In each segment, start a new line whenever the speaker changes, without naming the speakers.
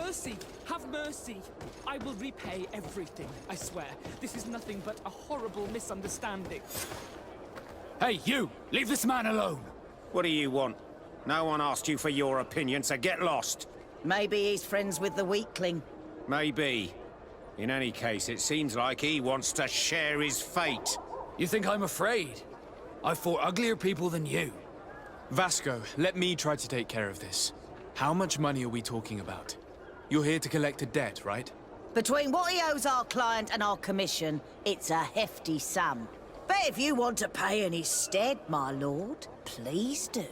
mercy! Have mercy! I will repay everything, I swear. This is nothing but a horrible misunderstanding.
Hey, you! Leave this man alone!
What do you want? No one asked you for your opinion, so get lost.
Maybe he's friends with the weakling.
Maybe. In any case, it seems like he wants to share his fate.
You think I'm afraid? I fought uglier people than you.
Vasco, let me try to take care of this. How much money are we talking about? You're here to collect a debt, right?
Between what he owes our client and our commission, it's a hefty sum. But if you want to pay in his stead, my lord, please do.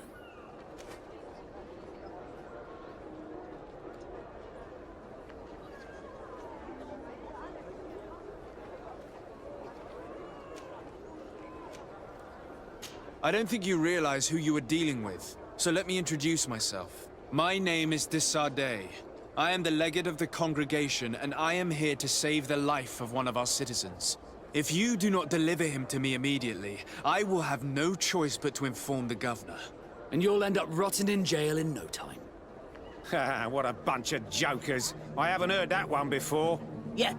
I don't think you realize who you are dealing with, so let me introduce myself. My name is Dé Sarde. I am the legate of the congregation, and I am here to save the life of one of our citizens. If you do not deliver him to me immediately, I will have no choice but to inform the governor.
And you'll end up rotting in jail in no time.
Ha! What a bunch of jokers. I haven't heard that one before.
Yeah.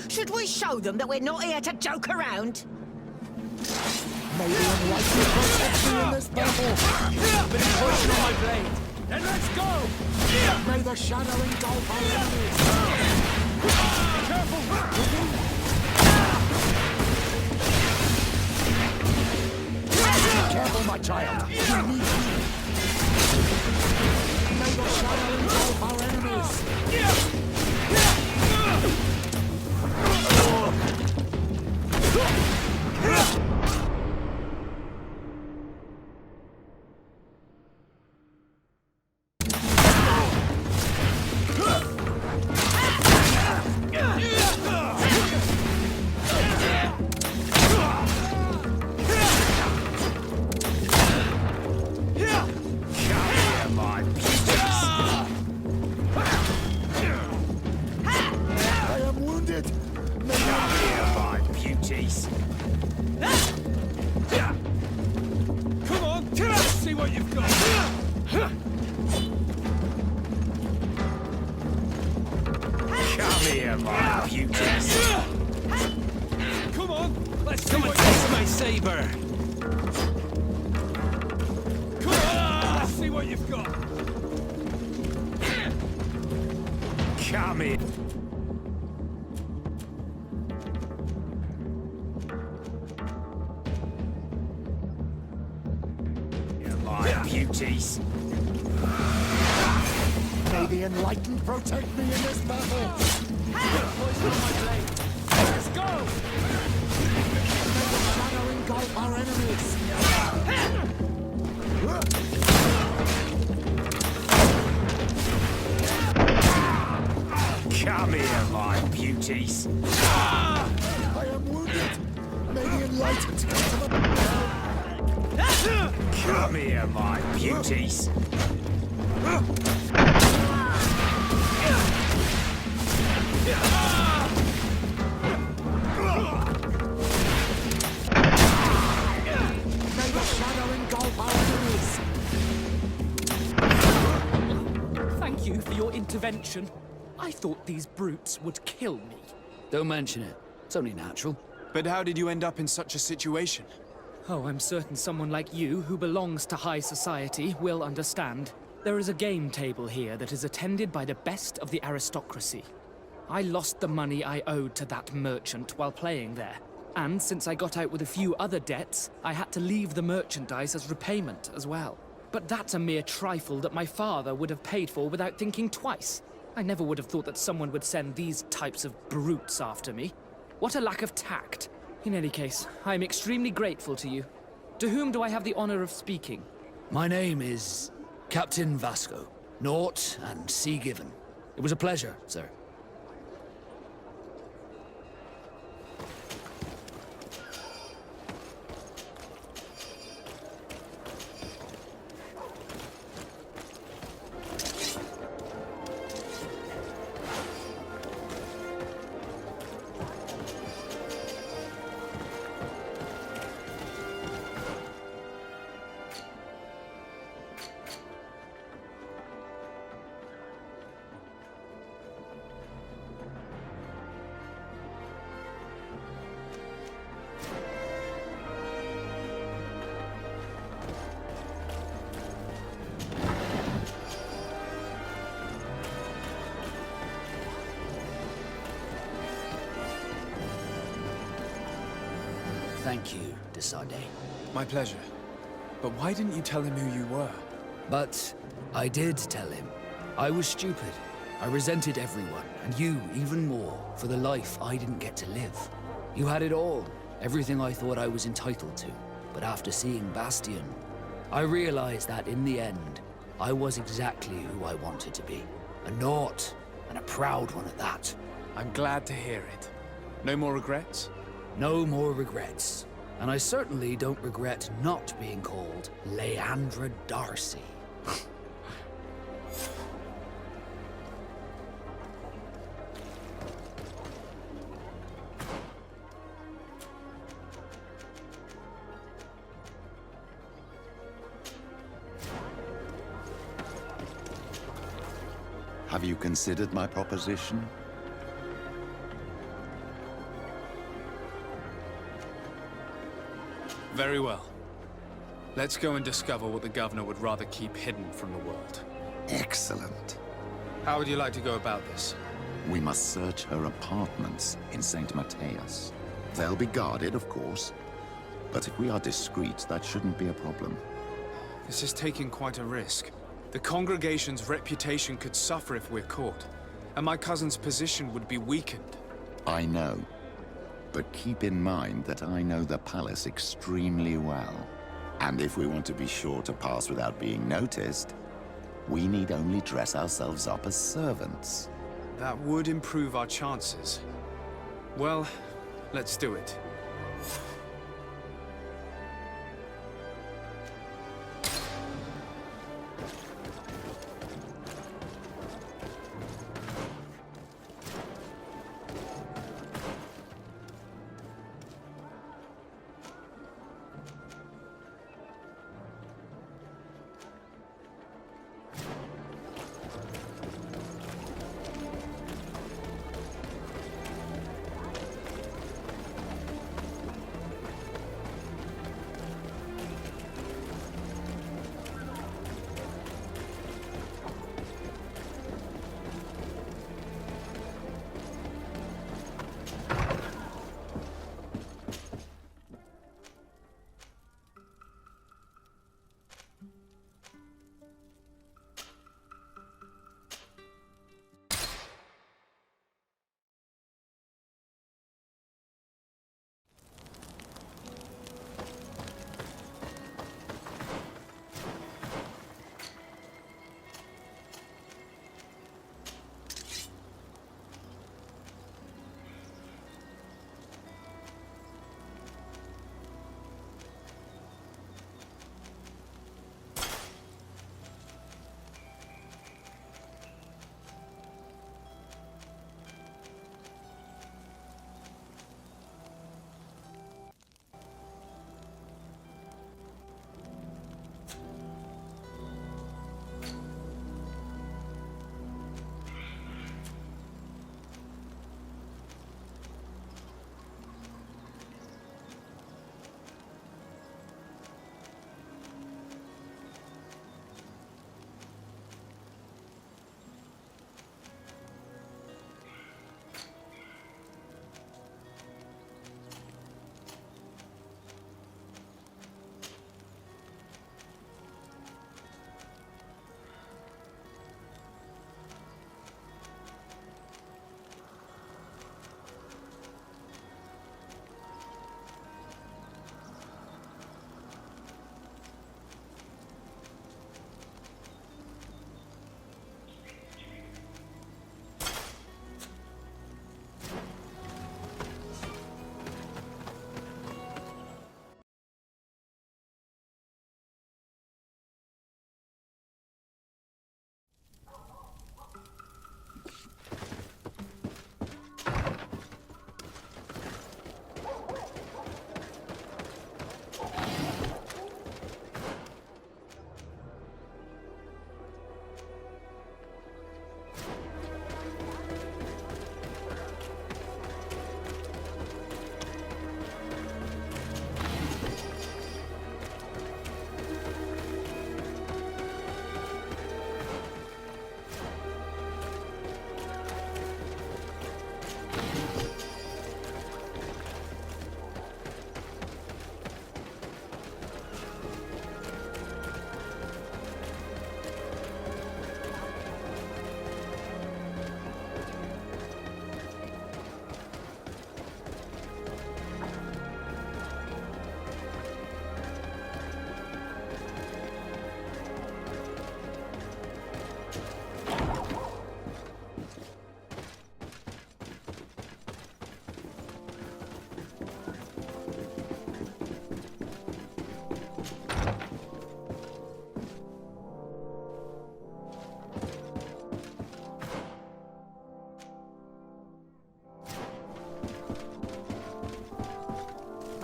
Should we show them that we're not here to joke around?
May the unlikely protect me in this battle.
But it's poison on my blade. Then let's go!
May the shadow engulf our enemies.
Be careful!
Be careful, my child. You need me. May the shadow engulf our enemies.
Beauties.
May the enlightened protect me in this battle.
Poison on my blade. Let's go!
May the shadow engulf our enemies.
Come here, my beauties.
I am wounded. May the enlightened come to the...
Come here, my beauties.
May the shadow engulf our enemies.
Thank you for your intervention. I thought these brutes would kill me.
Don't mention it. It's only natural.
But how did you end up in such a situation?
Oh, I'm certain someone like you, who belongs to high society, will understand. There is a game table here that is attended by the best of the aristocracy. I lost the money I owed to that merchant while playing there. And since I got out with a few other debts, I had to leave the merchandise as repayment as well. But that's a mere trifle that my father would have paid for without thinking twice. I never would have thought that someone would send these types of brutes after me. What a lack of tact. In any case, I am extremely grateful to you. To whom do I have the honor of speaking?
My name is Captain Vasco. Naught and sea given. It was a pleasure, sir. Thank you, Dé Sarde.
My pleasure. But why didn't you tell him who you were?
But I did tell him. I was stupid. I resented everyone, and you even more, for the life I didn't get to live. You had it all, everything I thought I was entitled to. But after seeing Bastion, I realized that in the end, I was exactly who I wanted to be. A naught, and a proud one at that.
I'm glad to hear it. No more regrets?
No more regrets. And I certainly don't regret not being called Leandra Darcy.
Have you considered my proposition?
Very well. Let's go and discover what the governor would rather keep hidden from the world.
Excellent.
How would you like to go about this?
We must search her apartments in St. Matthias. They'll be guarded, of course. But if we are discreet, that shouldn't be a problem.
This is taking quite a risk. The congregation's reputation could suffer if we're caught, and my cousin's position would be weakened.
I know. But keep in mind that I know the palace extremely well. And if we want to be sure to pass without being noticed, we need only dress ourselves up as servants.
That would improve our chances. Well, let's do it.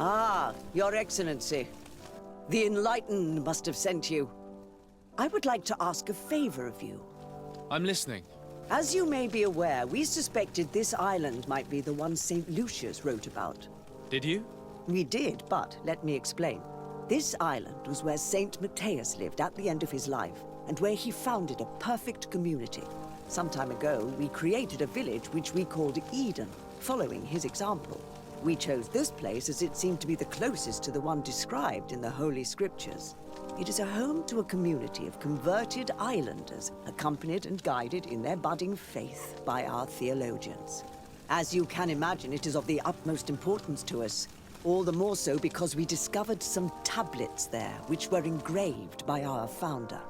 Ah, Your Excellency. The Enlightened must have sent you. I would like to ask a favor of you.
I'm listening.
As you may be aware, we suspected this island might be the one St. Lucius wrote about.
Did you?
We did, but let me explain. This island was where Saint Matthias lived at the end of his life, and where he founded a perfect community. Some time ago, we created a village which we called Eden, following his example. We chose this place as it seemed to be the closest to the one described in the Holy Scriptures. It is a home to a community of converted islanders, accompanied and guided in their budding faith by our theologians. As you can imagine, it is of the utmost importance to us. All the more so because we discovered some tablets there, which were engraved by our founder.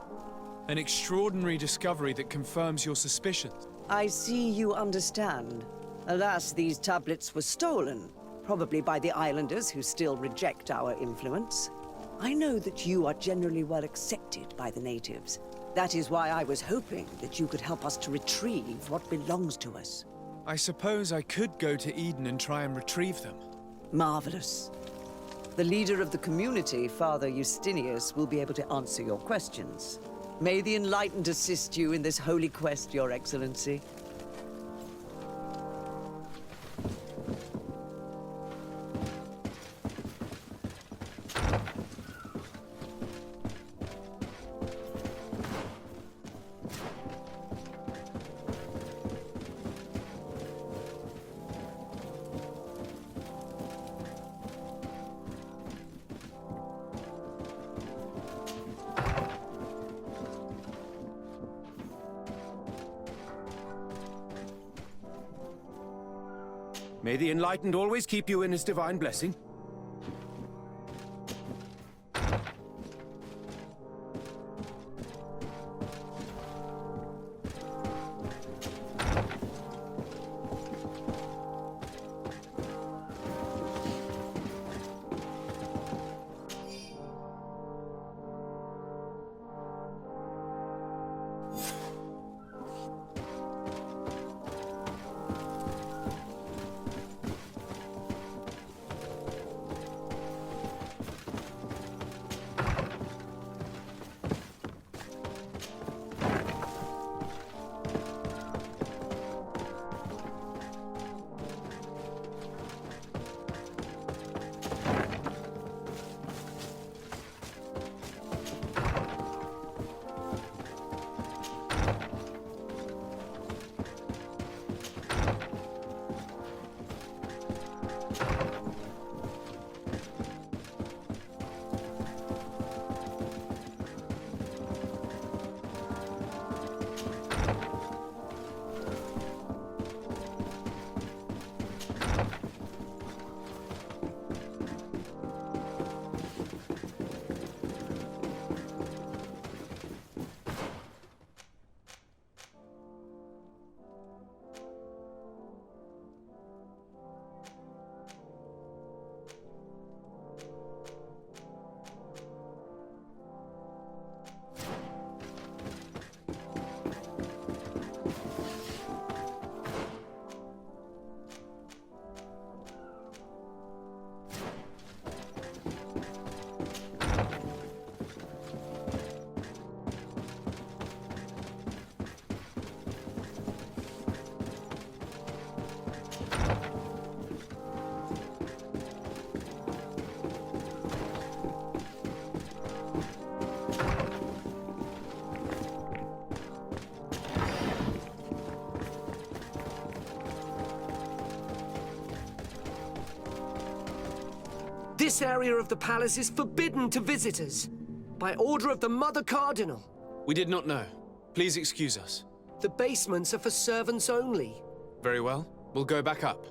An extraordinary discovery that confirms your suspicions.
I see you understand. Alas, these tablets were stolen, probably by the islanders who still reject our influence. I know that you are generally well accepted by the natives. That is why I was hoping that you could help us to retrieve what belongs to us.
I suppose I could go to Eden and try and retrieve them.
Marvelous. The leader of the community, Father Justinius, will be able to answer your questions. May the Enlightened assist you in this holy quest, Your Excellency.
May the Enlightened always keep you in his divine blessing.
This area of the palace is forbidden to visitors, by order of the Mother Cardinal.
We did not know. Please excuse us.
The basements are for servants only.
Very well. We'll go back up.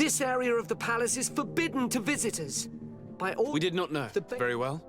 This area of the palace is forbidden to visitors. By all
We did not know. Very well.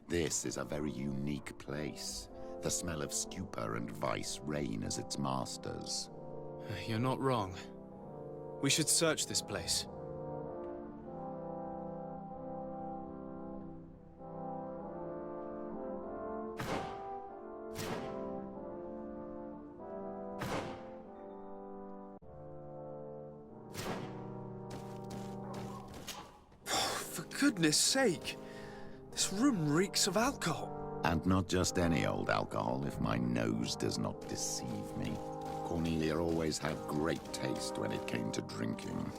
This is a very unique place. The smell of stupor and vice reign as its masters.
You're not wrong. We should search this place. For goodness sake! This room reeks of alcohol.
And not just any old alcohol, if my nose does not deceive me. Cornelia always had great taste when it came to drinking.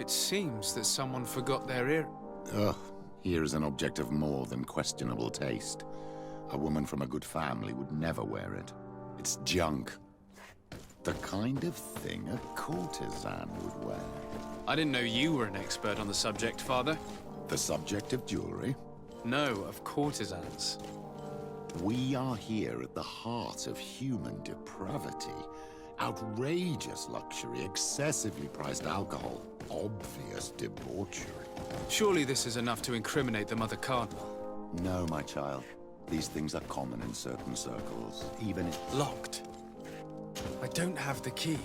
It seems that someone forgot their ear.
Ugh, here is an object of more than questionable taste. A woman from a good family would never wear it. It's junk. The kind of thing a courtesan would wear.
I didn't know you were an expert on the subject, Father.
The subject of jewelry?
No, of courtesans.
We are here at the heart of human depravity. Outrageous luxury, excessively priced alcohol, obvious debauchery.
Surely this is enough to incriminate the Mother Cardinal.
No, my child. These things are common in certain circles, even if...
Locked. I don't have the key.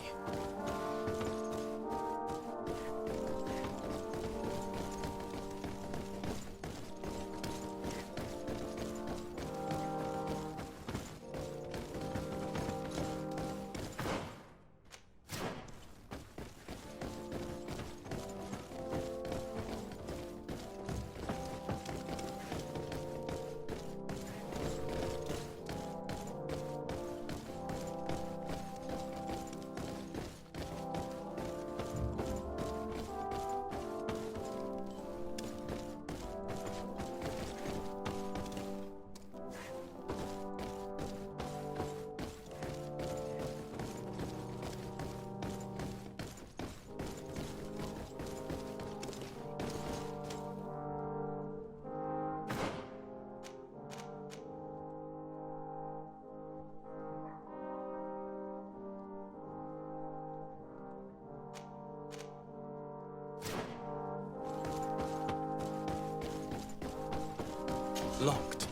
Locked.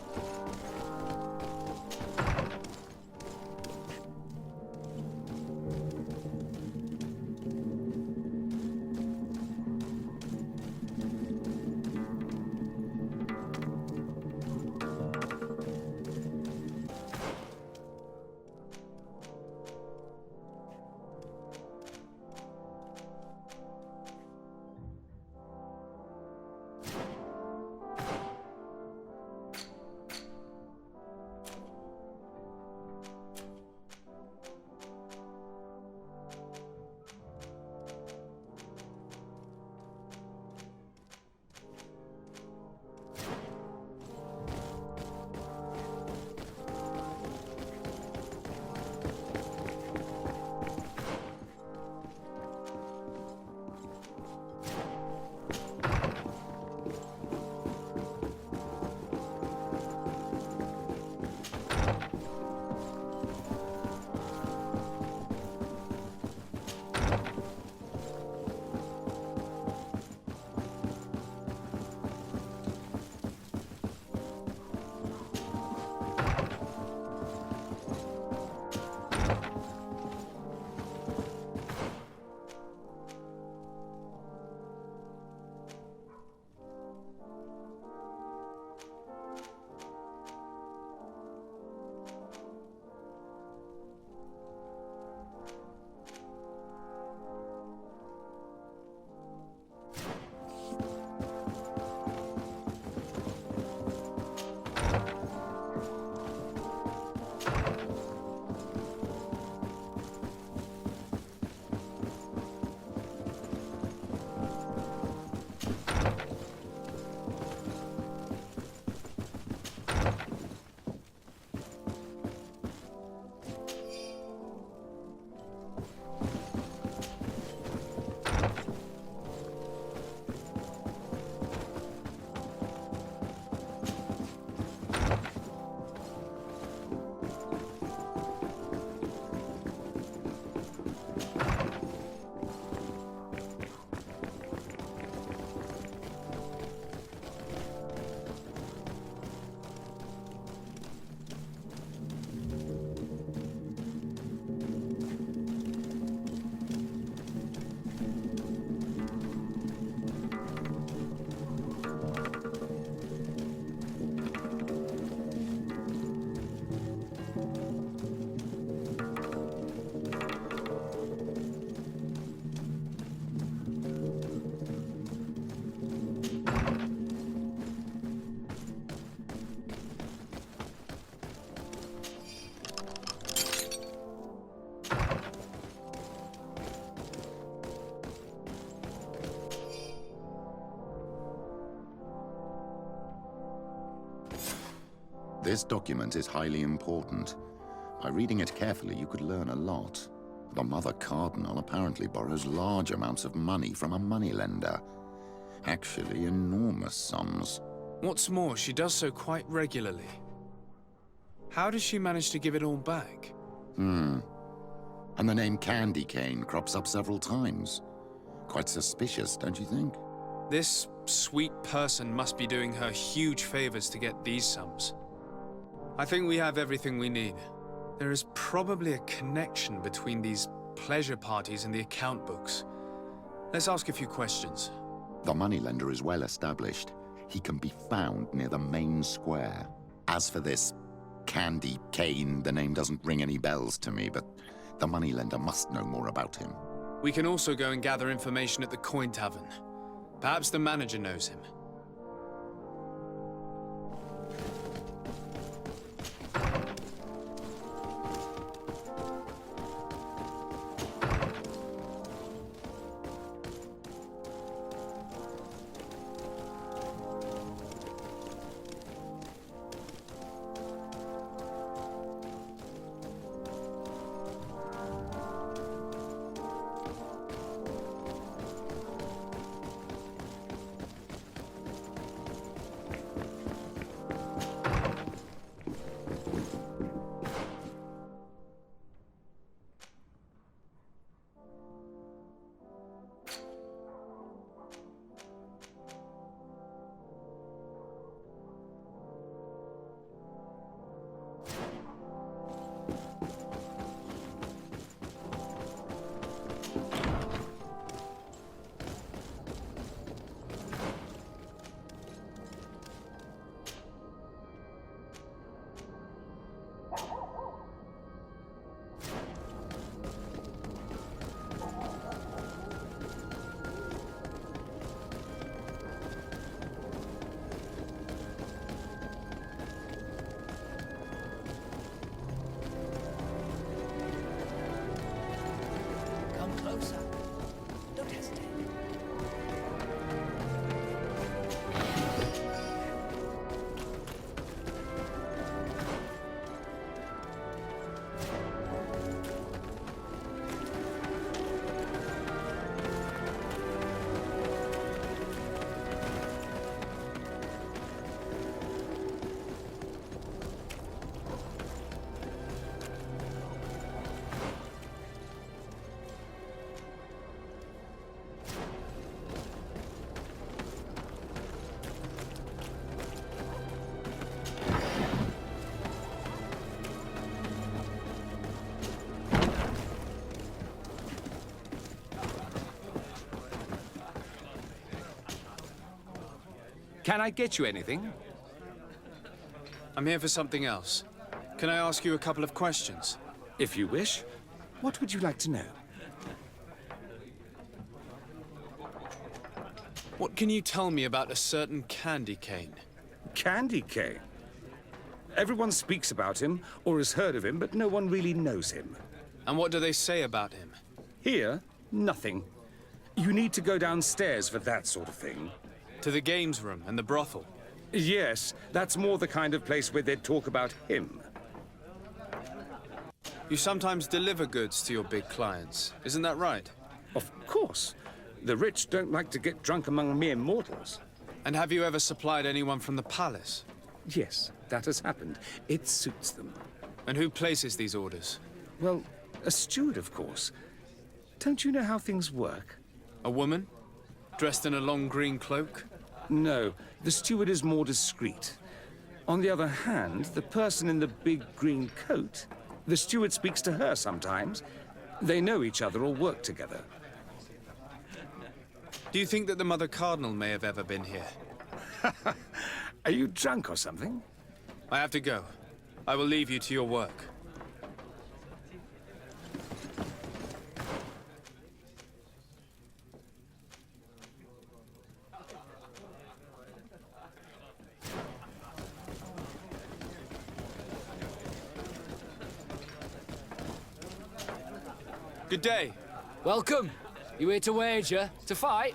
This document is highly important. By reading it carefully, you could learn a lot. The Mother Cardinal apparently borrows large amounts of money from a moneylender. Actually, enormous sums.
What's more, she does so quite regularly. How does she manage to give it all back?
And the name Candy Cane crops up several times. Quite suspicious, don't you think?
This sweet person must be doing her huge favors to get these sums. I think we have everything we need. There is probably a connection between these pleasure parties and the account books. Let's ask a few questions.
The moneylender is well established. He can be found near the main square. As for this Candy Cane, the name doesn't ring any bells to me, but the moneylender must know more about him.
We can also go and gather information at the Coin Tavern. Perhaps the manager knows him.
Can I get you anything?
I'm here for something else. Can I ask you a couple of questions?
If you wish. What would you like to know?
What can you tell me about a certain Candy Cane?
Candy Cane? Everyone speaks about him, or has heard of him, but no one really knows him.
And what do they say about him?
Here, nothing. You need to go downstairs for that sort of thing.
To the games room and the brothel?
Yes, that's more the kind of place where they'd talk about him.
You sometimes deliver goods to your big clients, isn't that right?
Of course. The rich don't like to get drunk among mere mortals.
And have you ever supplied anyone from the palace?
Yes, that has happened. It suits them.
And who places these orders?
Well, a steward, of course. Don't you know how things work?
A woman? Dressed in a long green cloak?
No, the steward is more discreet. On the other hand, the person in the big green coat, the steward speaks to her sometimes. They know each other or work together.
Do you think that the Mother Cardinal may have ever been here?
Are you drunk or something?
I have to go. I will leave you to your work. Good day.
Welcome. You here to wager? To fight?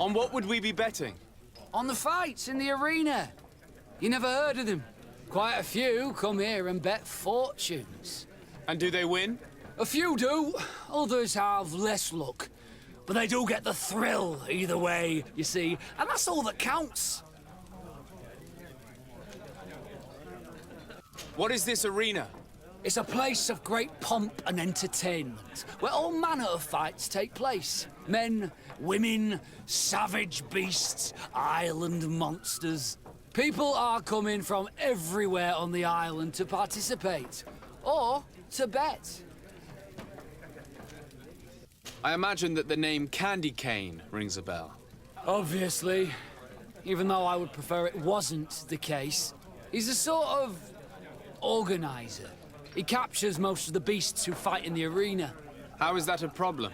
On what would we be betting?
On the fights in the arena. You never heard of them? Quite a few come here and bet fortunes.
And do they win?
A few do, others have less luck. But they do get the thrill either way, you see, and that's all that counts.
What is this arena?
It's a place of great pomp and entertainment, where all manner of fights take place. Men, women, savage beasts, island monsters. People are coming from everywhere on the island to participate, or to bet.
I imagine that the name Candy Cane rings a bell.
Obviously, even though I would prefer it wasn't the case. He's a sort of organizer. He captures most of the beasts who fight in the arena.
How is that a problem?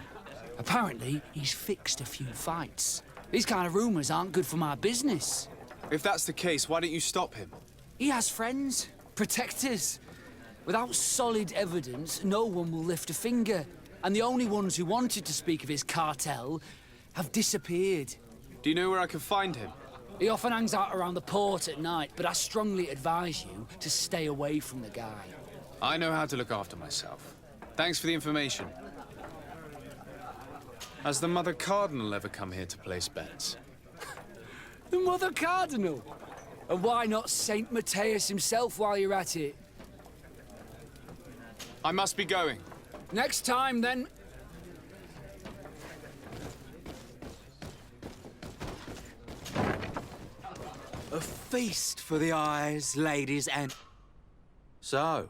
Apparently, he's fixed a few fights. These kind of rumors aren't good for my business.
If that's the case, why don't you stop him?
He has friends, protectors. Without solid evidence, no one will lift a finger. And the only ones who wanted to speak of his cartel have disappeared.
Do you know where I can find him?
He often hangs out around the port at night, but I strongly advise you to stay away from the guy.
I know how to look after myself. Thanks for the information. Has the Mother Cardinal ever come here to place bets?
The Mother Cardinal? And why not Saint Matthias himself while you're at it?
I must be going.
Next time, then.
A feast for the eyes, ladies, and... So,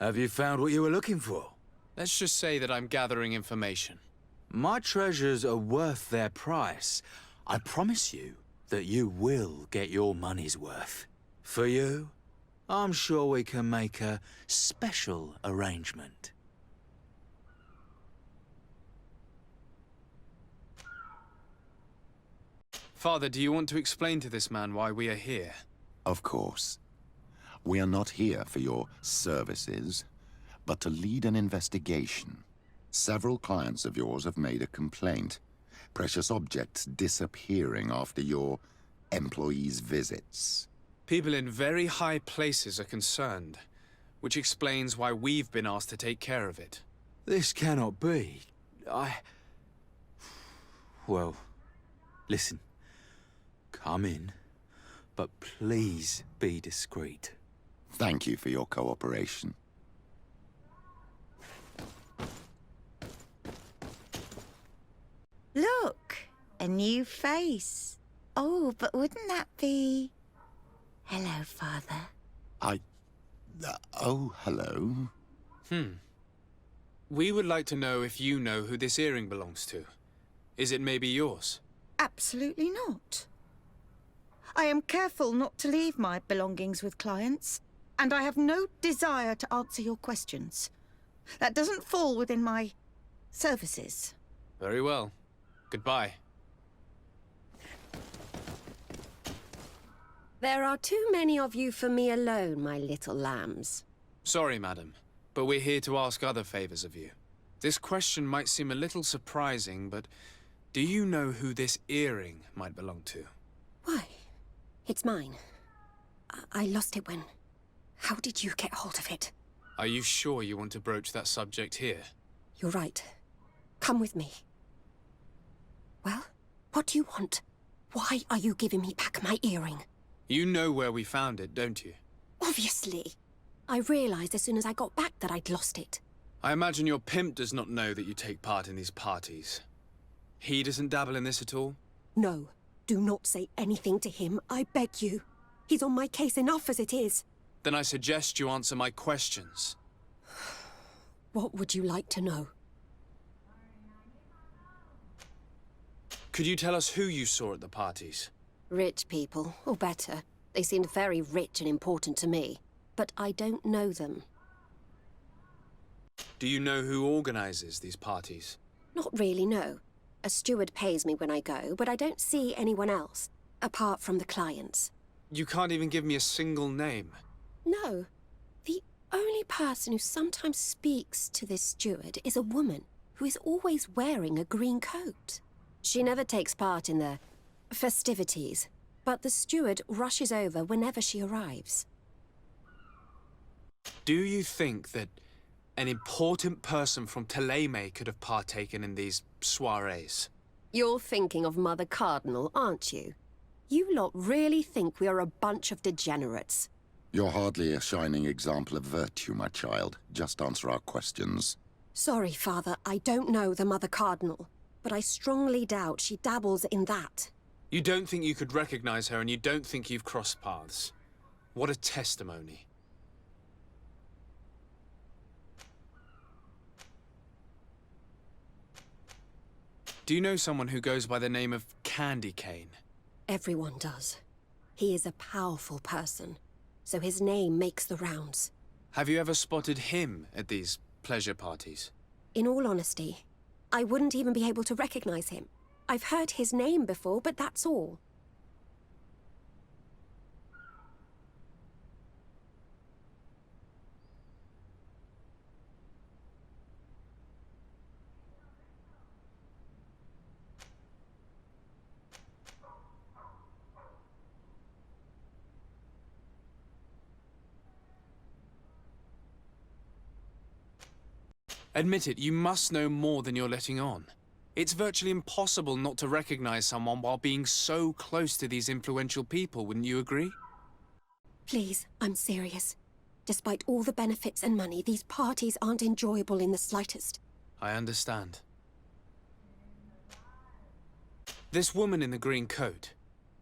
have you found what you were looking for?
Let's just say that I'm gathering information.
My treasures are worth their price. I promise you that you will get your money's worth. For you, I'm sure we can make a special arrangement.
Father, do you want to explain to this man why we are here?
Of course. We are not here for your services, but to lead an investigation. Several clients of yours have made a complaint. Precious objects disappearing after your employees' visits.
People in very high places are concerned, which explains why we've been asked to take care of it.
This cannot be. Well, listen. Come in, but please be discreet.
Thank you for your cooperation.
Look, a new face. Oh, but wouldn't that be... Hello, Father.
Oh, hello.
We would like to know if you know who this earring belongs to. Is it maybe yours?
Absolutely not. I am careful not to leave my belongings with clients, and I have no desire to answer your questions. That doesn't fall within my services.
Very well. Goodbye.
There are too many of you for me alone, my little lambs.
Sorry, madam, but we're here to ask other favors of you. This question might seem a little surprising, but do you know who this earring might belong to?
Why? It's mine. I lost it when... How did you get hold of it?
Are you sure you want to broach that subject here?
You're right. Come with me. Well, what do you want? Why are you giving me back my earring?
You know where we found it, don't you?
Obviously. I realized as soon as I got back that I'd lost it.
I imagine your pimp does not know that you take part in these parties. He doesn't dabble in this at all?
No. Do not say anything to him, I beg you. He's on my case enough as it is.
Then I suggest you answer my questions.
What would you like to know?
Could you tell us who you saw at the parties?
Rich people, or better. They seemed very rich and important to me. But I don't know them.
Do you know who organizes these parties?
Not really, no. A steward pays me when I go, but I don't see anyone else, apart from the clients.
You can't even give me a single name.
No. The only person who sometimes speaks to this steward is a woman who is always wearing a green coat. She never takes part in the festivities, but the steward rushes over whenever she arrives.
Do you think that an important person from Teleme could have partaken in these soirees?
You're thinking of Mother Cardinal, aren't you? You lot really think we are a bunch of degenerates.
You're hardly a shining example of virtue, my child. Just answer our questions.
Sorry, Father, I don't know the Mother Cardinal, but I strongly doubt she dabbles in that.
You don't think you could recognize her, and you don't think you've crossed paths. What a testimony. Do you know someone who goes by the name of Candy Cane?
Everyone does. He is a powerful person, so his name makes the rounds.
Have you ever spotted him at these pleasure parties?
In all honesty, I wouldn't even be able to recognize him. I've heard his name before, but that's all.
Admit it, you must know more than you're letting on. It's virtually impossible not to recognize someone while being so close to these influential people, wouldn't you agree?
Please, I'm serious. Despite all the benefits and money, these parties aren't enjoyable in the slightest.
I understand. This woman in the green coat,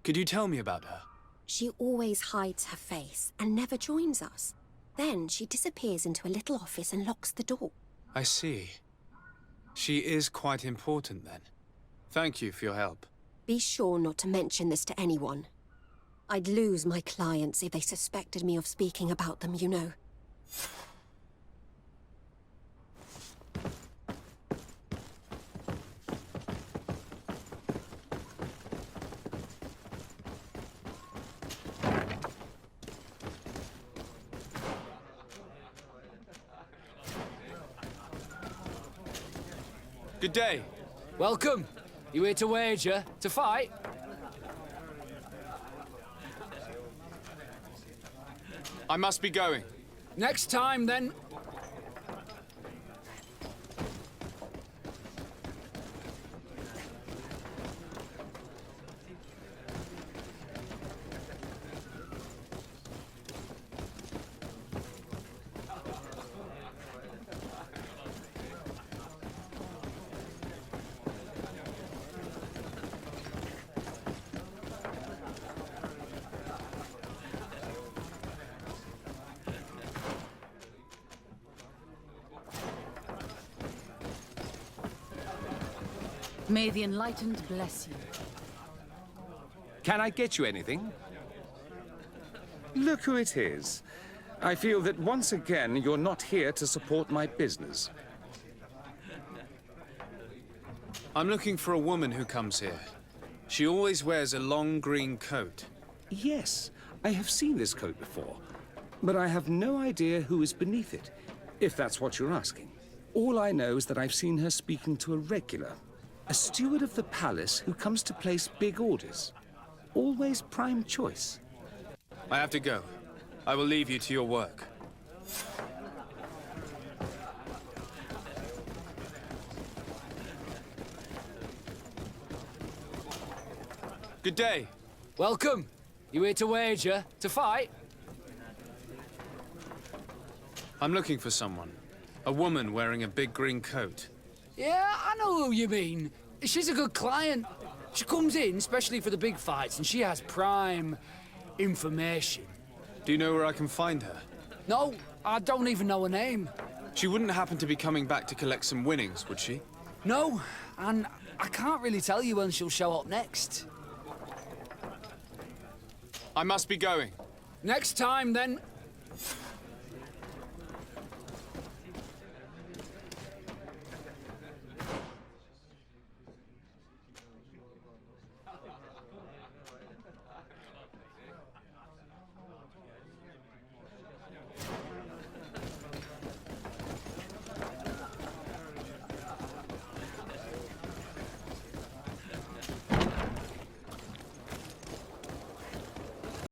could you tell me about her?
She always hides her face and never joins us. Then she disappears into a little office and locks the door.
I see. She is quite important, then. Thank you for your help.
Be sure not to mention this to anyone. I'd lose my clients if they suspected me of speaking about them, you know.
Good day.
Welcome. You here to wager? To fight?
I must be going.
Next time, then.
May the Enlightened bless you.
Can I get you anything? Look who it is. I feel that once again you're not here to support my business.
I'm looking for a woman who comes here. She always wears a long green coat.
Yes, I have seen this coat before, but I have no idea who is beneath it, if that's what you're asking. All I know is that I've seen her speaking to a regular. A steward of the palace who comes to place big orders. Always prime choice.
I have to go. I will leave you to your work. Good day.
Welcome. You here to wager? To fight?
I'm looking for someone. A woman wearing a big green coat.
Yeah, I know who you mean. She's a good client. She comes in, especially for the big fights, and she has prime information.
Do you know where I can find her?
No, I don't even know her name.
She wouldn't happen to be coming back to collect some winnings, would she?
No, and I can't really tell you when she'll show up next.
I must be going.
Next time, then.